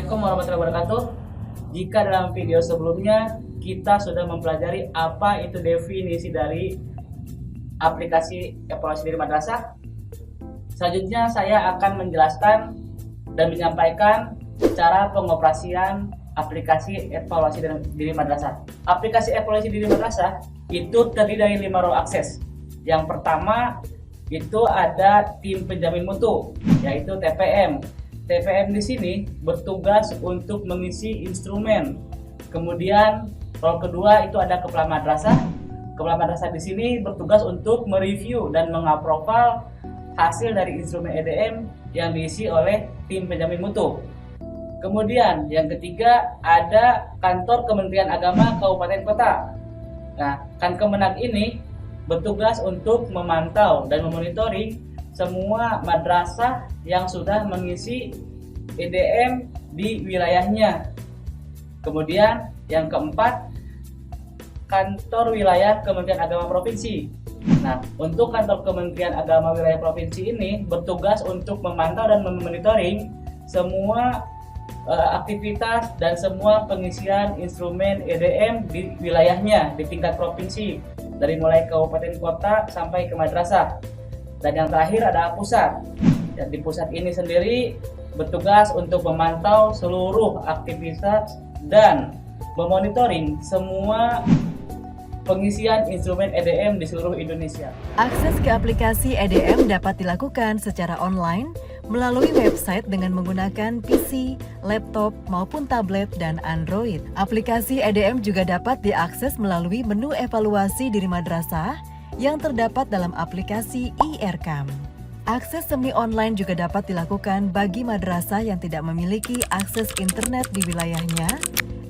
Assalamualaikum warahmatullahi wabarakatuh. Jika dalam video sebelumnya kita sudah mempelajari apa itu definisi dari aplikasi evaluasi diri madrasah, selanjutnya saya akan menjelaskan dan menyampaikan cara pengoperasian aplikasi evaluasi diri madrasah. Aplikasi evaluasi diri madrasah itu terdiri dari 5 role akses. Yang pertama itu ada tim penjamin mutu, yaitu TPM. TPM di sini bertugas untuk mengisi instrumen. Kemudian role kedua itu ada kepala madrasah. Kepala madrasah di sini bertugas untuk mereview dan mengaproval hasil dari instrumen EDM yang diisi oleh tim penjamin mutu. Kemudian yang ketiga ada kantor Kementerian Agama Kabupaten Kota. Nah, Kemenag ini bertugas untuk memantau dan memonitoring semua madrasah yang sudah mengisi EDM di wilayahnya. Kemudian yang keempat, kantor wilayah Kementerian Agama Provinsi. Nah, untuk kantor Kementerian Agama wilayah provinsi ini bertugas untuk memantau dan memonitoring semua aktivitas dan semua pengisian instrumen EDM di wilayahnya di tingkat provinsi, dari mulai kabupaten kota sampai ke madrasah. Dan yang terakhir ada pusat. Dan di pusat ini sendiri bertugas untuk memantau seluruh aktivitas dan memonitoring semua pengisian instrumen EDM di seluruh Indonesia. Akses ke aplikasi EDM dapat dilakukan secara online melalui website dengan menggunakan PC, laptop, maupun tablet dan Android. Aplikasi EDM juga dapat diakses melalui menu evaluasi diri madrasah yang terdapat dalam aplikasi e-Erkam. Akses semi online juga dapat dilakukan bagi madrasah yang tidak memiliki akses internet di wilayahnya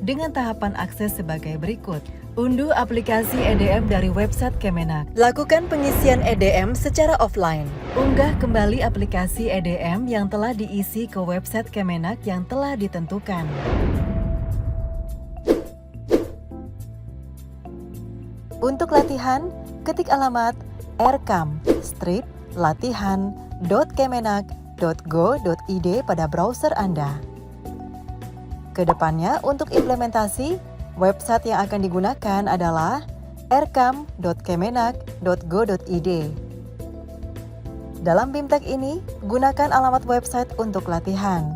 dengan tahapan akses sebagai berikut. Unduh aplikasi EDM dari website Kemenag. Lakukan pengisian EDM secara offline. Unggah kembali aplikasi EDM yang telah diisi ke website Kemenag yang telah ditentukan. Untuk latihan, ketik alamat erkam-latihan.kemenag.go.id pada browser Anda. Kedepannya, untuk implementasi, website yang akan digunakan adalah erkam.kemenag.go.id. Dalam BIMTEK ini, gunakan alamat website untuk latihan.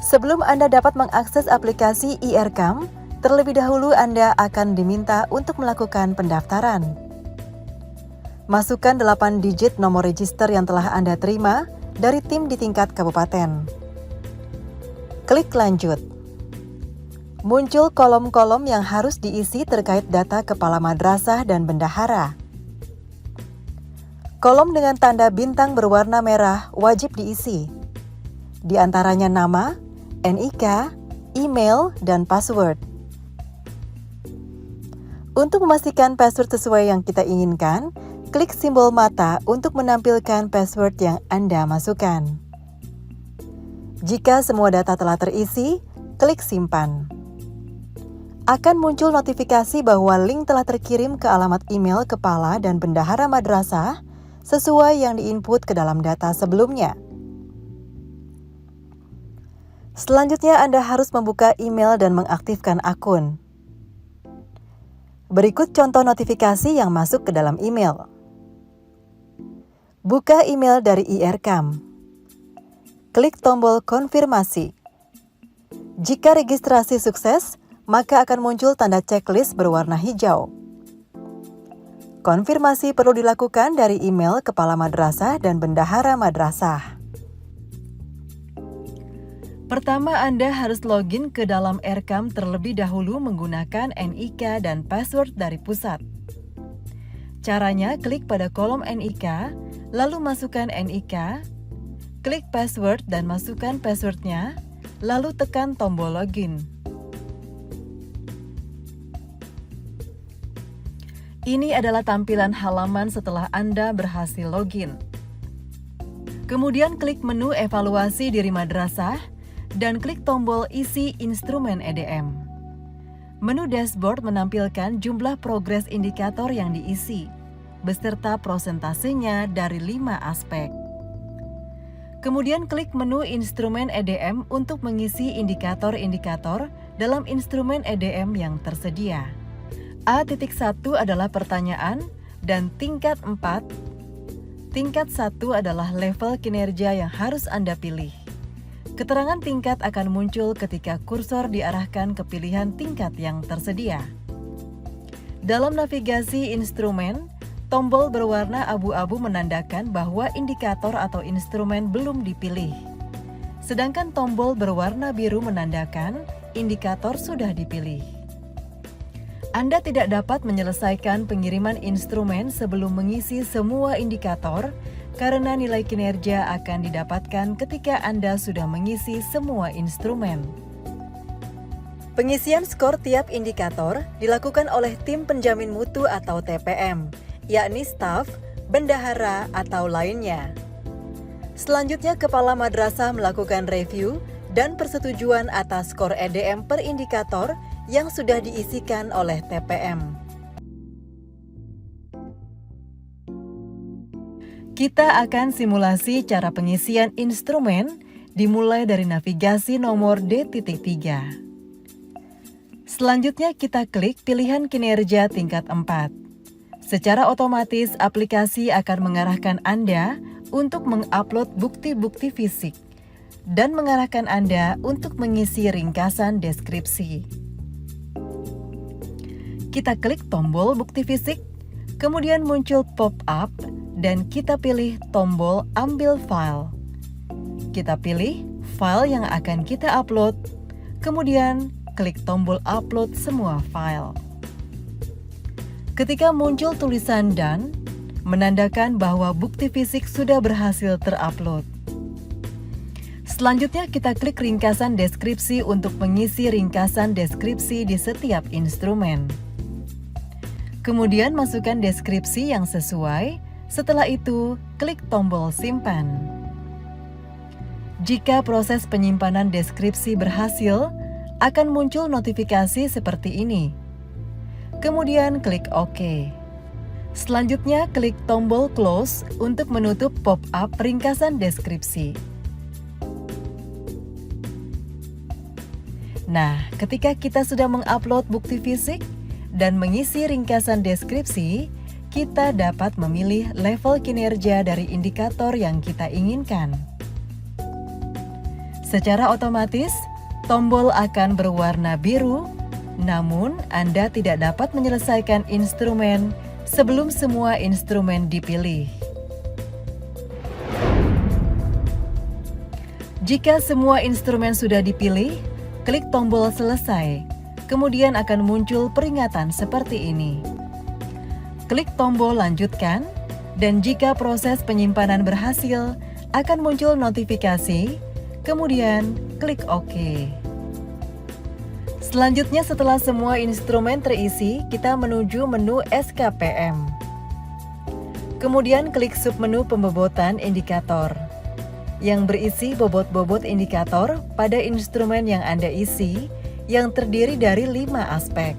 Sebelum Anda dapat mengakses aplikasi e-Erkam, terlebih dahulu Anda akan diminta untuk melakukan pendaftaran. Masukkan 8 digit nomor register yang telah Anda terima dari tim di tingkat kabupaten. Klik lanjut. Muncul kolom-kolom yang harus diisi terkait data kepala madrasah dan bendahara. Kolom dengan tanda bintang berwarna merah wajib diisi. Di antaranya nama, NIK, email, dan password. Untuk memastikan password sesuai yang kita inginkan, klik simbol mata untuk menampilkan password yang Anda masukkan. Jika semua data telah terisi, klik simpan. Akan muncul notifikasi bahwa link telah terkirim ke alamat email kepala dan bendahara madrasah sesuai yang diinput ke dalam data sebelumnya. Selanjutnya Anda harus membuka email dan mengaktifkan akun. Berikut contoh notifikasi yang masuk ke dalam email. Buka email dari e-Erkam. Klik tombol konfirmasi. Jika registrasi sukses, maka akan muncul tanda checklist berwarna hijau. Konfirmasi perlu dilakukan dari email kepala madrasah dan bendahara madrasah. Pertama, Anda harus login ke dalam Erkam terlebih dahulu menggunakan NIK dan password dari pusat. Caranya, klik pada kolom NIK, lalu masukkan NIK, klik password dan masukkan passwordnya, lalu tekan tombol login. Ini adalah tampilan halaman setelah Anda berhasil login. Kemudian klik menu evaluasi diri madrasah dan klik tombol isi instrumen EDM. Menu dashboard menampilkan jumlah progres indikator yang diisi, beserta prosentasenya dari 5 aspek. Kemudian klik menu instrumen EDM untuk mengisi indikator-indikator dalam instrumen EDM yang tersedia. A.1 adalah pertanyaan dan tingkat 4. Tingkat 1 adalah level kinerja yang harus Anda pilih. Keterangan tingkat akan muncul ketika kursor diarahkan ke pilihan tingkat yang tersedia. Dalam navigasi instrumen, tombol berwarna abu-abu menandakan bahwa indikator atau instrumen belum dipilih. Sedangkan tombol berwarna biru menandakan indikator sudah dipilih. Anda tidak dapat menyelesaikan pengiriman instrumen sebelum mengisi semua indikator karena nilai kinerja akan didapatkan ketika Anda sudah mengisi semua instrumen. Pengisian skor tiap indikator dilakukan oleh tim penjamin mutu atau TPM, yakni staf, bendahara, atau lainnya. Selanjutnya, kepala madrasah melakukan review dan persetujuan atas skor EDM per indikator yang sudah diisikan oleh TPM. Kita akan simulasi cara pengisian instrumen dimulai dari navigasi nomor D.3. Selanjutnya kita klik pilihan kinerja tingkat 4. Secara otomatis aplikasi akan mengarahkan Anda untuk mengupload bukti-bukti fisik dan mengarahkan Anda untuk mengisi ringkasan deskripsi. Kita klik tombol bukti fisik, kemudian muncul pop-up dan kita pilih tombol ambil file. Kita pilih file yang akan kita upload, kemudian klik tombol upload semua file. Ketika muncul tulisan done, menandakan bahwa bukti fisik sudah berhasil terupload. Selanjutnya kita klik ringkasan deskripsi untuk mengisi ringkasan deskripsi di setiap instrumen. Kemudian masukkan deskripsi yang sesuai, setelah itu klik tombol simpan. Jika proses penyimpanan deskripsi berhasil, akan muncul notifikasi seperti ini. Kemudian klik OK. Selanjutnya klik tombol close untuk menutup pop-up ringkasan deskripsi. Nah, ketika kita sudah mengupload bukti fisik dan mengisi ringkasan deskripsi, kita dapat memilih level kinerja dari indikator yang kita inginkan. Secara otomatis, tombol akan berwarna biru, namun Anda tidak dapat menyelesaikan instrumen sebelum semua instrumen dipilih. Jika semua instrumen sudah dipilih, klik tombol selesai, kemudian akan muncul peringatan seperti ini. Klik tombol lanjutkan, dan jika proses penyimpanan berhasil, akan muncul notifikasi, kemudian klik OK. Selanjutnya setelah semua instrumen terisi, kita menuju menu SKPM. Kemudian klik submenu pembebotan indikator yang berisi bobot-bobot indikator pada instrumen yang Anda isi yang terdiri dari 5 aspek.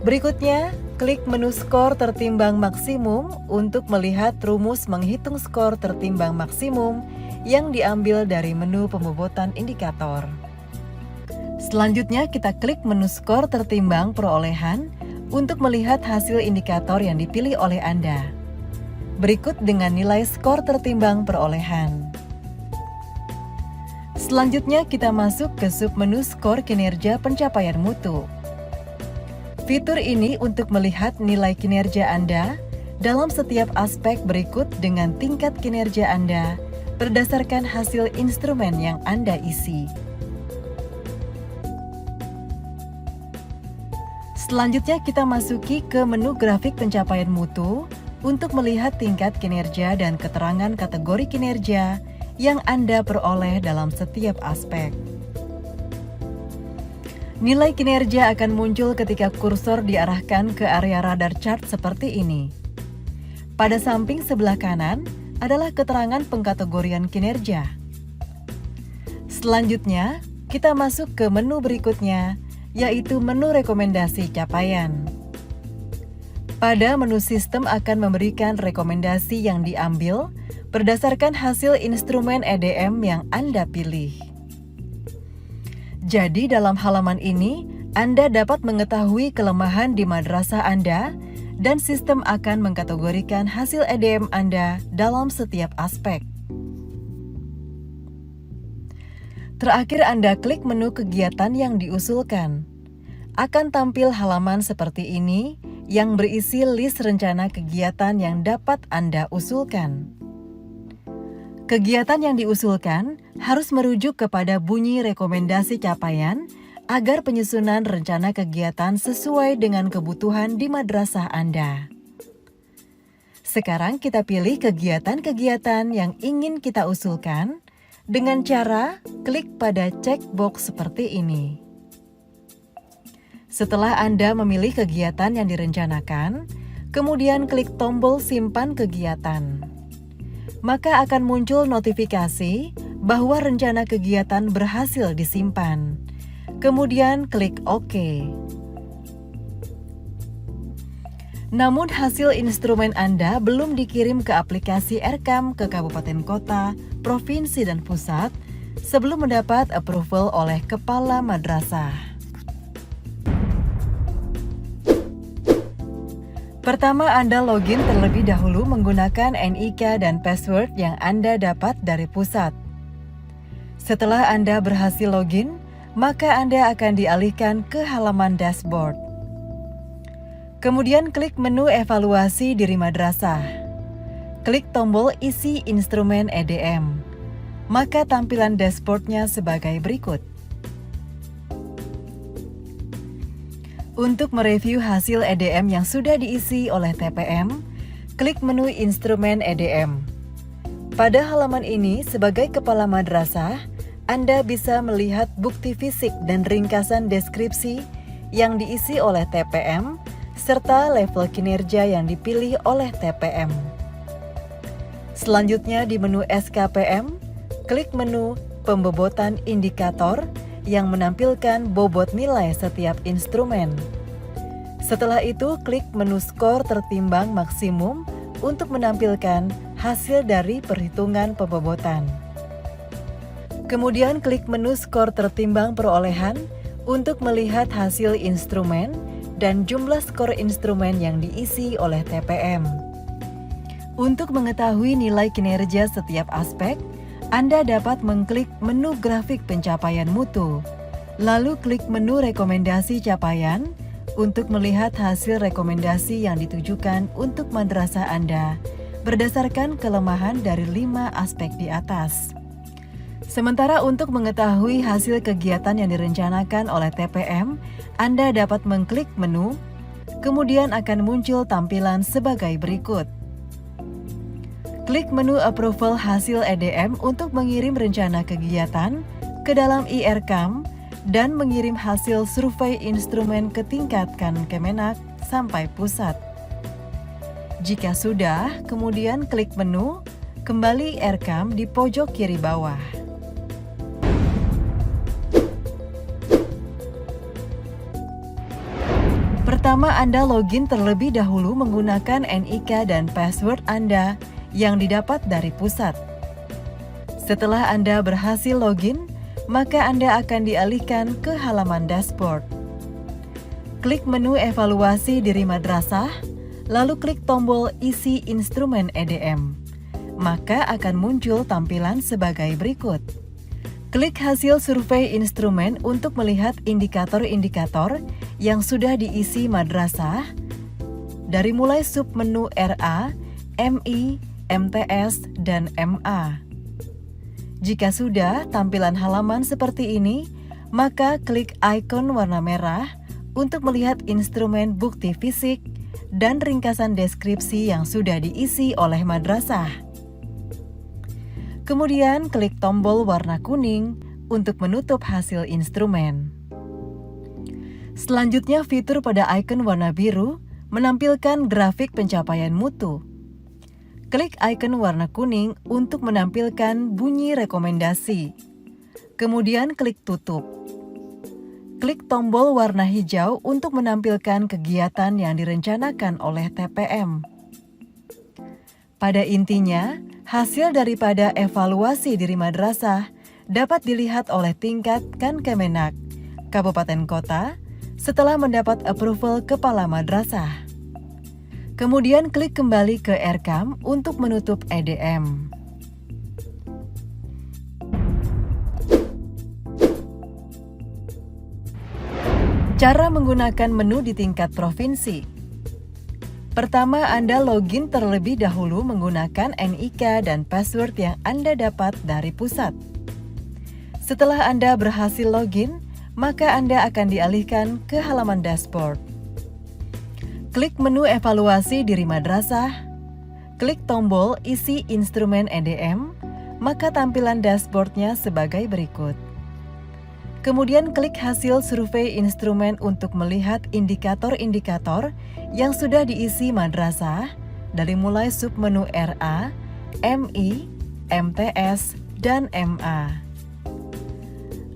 Berikutnya, klik menu skor tertimbang maksimum untuk melihat rumus menghitung skor tertimbang maksimum yang diambil dari menu pembebotan indikator. Selanjutnya kita klik menu skor tertimbang perolehan untuk melihat hasil indikator yang dipilih oleh Anda. Berikut dengan nilai skor tertimbang perolehan. Selanjutnya kita masuk ke submenu skor kinerja pencapaian mutu. Fitur ini untuk melihat nilai kinerja Anda dalam setiap aspek berikut dengan tingkat kinerja Anda berdasarkan hasil instrumen yang Anda isi. Selanjutnya kita masuki ke menu grafik pencapaian mutu untuk melihat tingkat kinerja dan keterangan kategori kinerja yang Anda peroleh dalam setiap aspek. Nilai kinerja akan muncul ketika kursor diarahkan ke area radar chart seperti ini. Pada samping sebelah kanan adalah keterangan pengkategorian kinerja. Selanjutnya, kita masuk ke menu berikutnya, yaitu menu rekomendasi capaian. Pada menu sistem akan memberikan rekomendasi yang diambil berdasarkan hasil instrumen EDM yang Anda pilih. Jadi dalam halaman ini, Anda dapat mengetahui kelemahan di madrasah Anda dan sistem akan mengkategorikan hasil EDM Anda dalam setiap aspek. Terakhir Anda klik menu kegiatan yang diusulkan. Akan tampil halaman seperti ini yang berisi list rencana kegiatan yang dapat Anda usulkan. Kegiatan yang diusulkan harus merujuk kepada bunyi rekomendasi capaian agar penyusunan rencana kegiatan sesuai dengan kebutuhan di madrasah Anda. Sekarang kita pilih kegiatan-kegiatan yang ingin kita usulkan dengan cara klik pada checkbox seperti ini. Setelah Anda memilih kegiatan yang direncanakan, kemudian klik tombol simpan kegiatan. Maka akan muncul notifikasi bahwa rencana kegiatan berhasil disimpan. Kemudian klik OK. Namun hasil instrumen Anda belum dikirim ke aplikasi Erekam ke kabupaten kota, provinsi dan pusat sebelum mendapat approval oleh kepala madrasah. Pertama, Anda login terlebih dahulu menggunakan NIK dan password yang Anda dapat dari pusat. Setelah Anda berhasil login, maka Anda akan dialihkan ke halaman dashboard. Kemudian klik menu evaluasi diri madrasah. Klik tombol isi instrumen EDM. Maka tampilan dashboardnya sebagai berikut. Untuk mereview hasil EDM yang sudah diisi oleh TPM, klik menu instrumen EDM. Pada halaman ini, sebagai kepala madrasah, Anda bisa melihat bukti fisik dan ringkasan deskripsi yang diisi oleh TPM, serta level kinerja yang dipilih oleh TPM. Selanjutnya di menu SKPM, klik menu pembobotan indikator yang menampilkan bobot nilai setiap instrumen. Setelah itu, klik menu skor tertimbang maksimum untuk menampilkan hasil dari perhitungan pembobotan. Kemudian klik menu skor tertimbang perolehan untuk melihat hasil instrumen dan jumlah skor instrumen yang diisi oleh TPM. Untuk mengetahui nilai kinerja setiap aspek, Anda dapat mengklik menu grafik pencapaian mutu, lalu klik menu rekomendasi capaian untuk melihat hasil rekomendasi yang ditujukan untuk madrasah Anda berdasarkan kelemahan dari 5 aspek di atas. Sementara untuk mengetahui hasil kegiatan yang direncanakan oleh TPM, Anda dapat mengklik menu, kemudian akan muncul tampilan sebagai berikut. Klik menu approval hasil EDM untuk mengirim rencana kegiatan ke dalam Erekam dan mengirim hasil survei instrumen ke tingkat Kemenak sampai pusat. Jika sudah, kemudian klik menu, kembali Erekam di pojok kiri bawah. Pertama, Anda login terlebih dahulu menggunakan NIK dan password Anda yang didapat dari pusat. Setelah Anda berhasil login, maka Anda akan dialihkan ke halaman dashboard. Klik menu evaluasi diri madrasah, lalu klik tombol isi instrumen EDM. Maka akan muncul tampilan sebagai berikut. Klik hasil survei instrumen untuk melihat indikator-indikator yang sudah diisi madrasah dari mulai submenu RA, MI, MTS, dan MA. Jika sudah tampilan halaman seperti ini, maka klik ikon warna merah untuk melihat instrumen bukti fisik dan ringkasan deskripsi yang sudah diisi oleh madrasah. Kemudian klik tombol warna kuning untuk menutup hasil instrumen. Selanjutnya, fitur pada ikon warna biru menampilkan grafik pencapaian mutu. Klik ikon warna kuning untuk menampilkan bunyi rekomendasi. Kemudian klik tutup. Klik tombol warna hijau untuk menampilkan kegiatan yang direncanakan oleh TPM. Pada intinya, Hasil daripada evaluasi diri madrasah dapat dilihat oleh tingkat Kankemenak, kabupaten kota, setelah mendapat approval kepala madrasah. Kemudian klik kembali ke Rekam untuk menutup EDM. Cara menggunakan menu di tingkat provinsi. Pertama, Anda login terlebih dahulu menggunakan NIK dan password yang Anda dapat dari pusat. Setelah Anda berhasil login, maka Anda akan dialihkan ke halaman dashboard. Klik menu evaluasi diri madrasah, klik tombol isi instrumen EDM, maka tampilan dashboardnya sebagai berikut. Kemudian klik hasil survei instrumen untuk melihat indikator-indikator yang sudah diisi madrasah dari mulai submenu RA, MI, MTS, dan MA.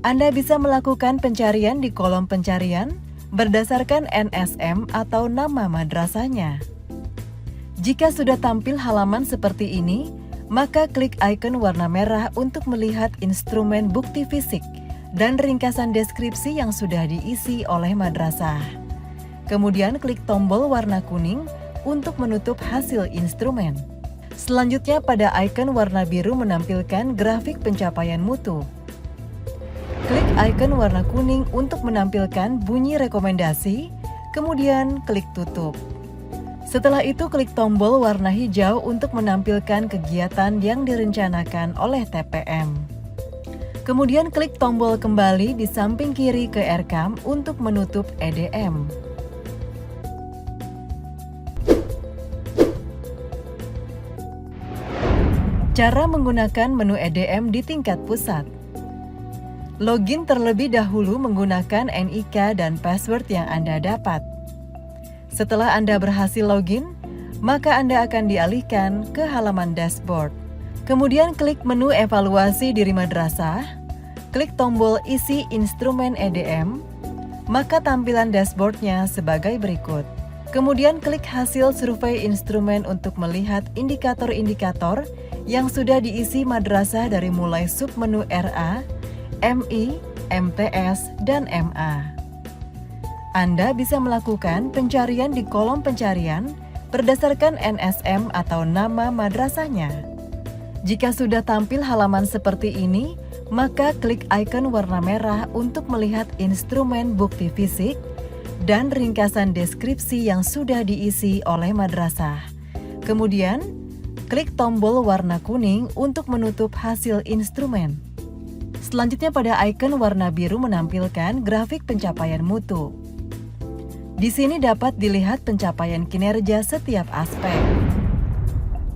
Anda bisa melakukan pencarian di kolom pencarian berdasarkan NSM atau nama madrasahnya. Jika sudah tampil halaman seperti ini, maka klik icon warna merah untuk melihat instrumen bukti fisik dan ringkasan deskripsi yang sudah diisi oleh madrasah. Kemudian klik tombol warna kuning untuk menutup hasil instrumen. Selanjutnya pada icon warna biru menampilkan grafik pencapaian mutu. Klik icon warna kuning untuk menampilkan bunyi rekomendasi, kemudian klik tutup. Setelah itu klik tombol warna hijau untuk menampilkan kegiatan yang direncanakan oleh TPM. Kemudian klik tombol kembali di samping kiri ke Rekam untuk menutup EDM. Cara menggunakan menu EDM di tingkat pusat. Login terlebih dahulu menggunakan NIK dan password yang Anda dapat. Setelah Anda berhasil login, maka Anda akan dialihkan ke halaman dashboard. Kemudian klik menu evaluasi diri madrasah, klik tombol isi instrumen EDM, maka tampilan dashboardnya sebagai berikut. Kemudian klik hasil survei instrumen untuk melihat indikator-indikator yang sudah diisi madrasah dari mulai submenu RA, MI, MTS, dan MA. Anda bisa melakukan pencarian di kolom pencarian berdasarkan NSM atau nama madrasahnya. Jika sudah tampil halaman seperti ini, maka klik icon warna merah untuk melihat instrumen bukti fisik dan ringkasan deskripsi yang sudah diisi oleh madrasah. Kemudian, klik tombol warna kuning untuk menutup hasil instrumen. Selanjutnya pada icon warna biru menampilkan grafik pencapaian mutu. Di sini dapat dilihat pencapaian kinerja setiap aspek.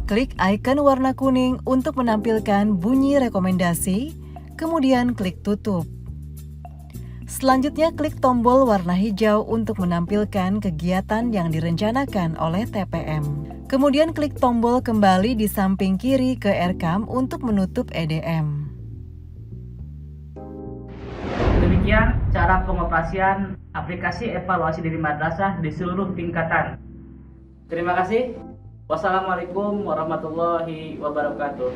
Klik icon warna kuning untuk menampilkan bunyi rekomendasi, kemudian klik tutup. Selanjutnya klik tombol warna hijau untuk menampilkan kegiatan yang direncanakan oleh TPM. Kemudian klik tombol kembali di samping kiri ke Rekam untuk menutup EDM. Demikian cara pengoperasian aplikasi evaluasi diri madrasah di seluruh tingkatan. Terima kasih. Wassalamualaikum warahmatullahi wabarakatuh.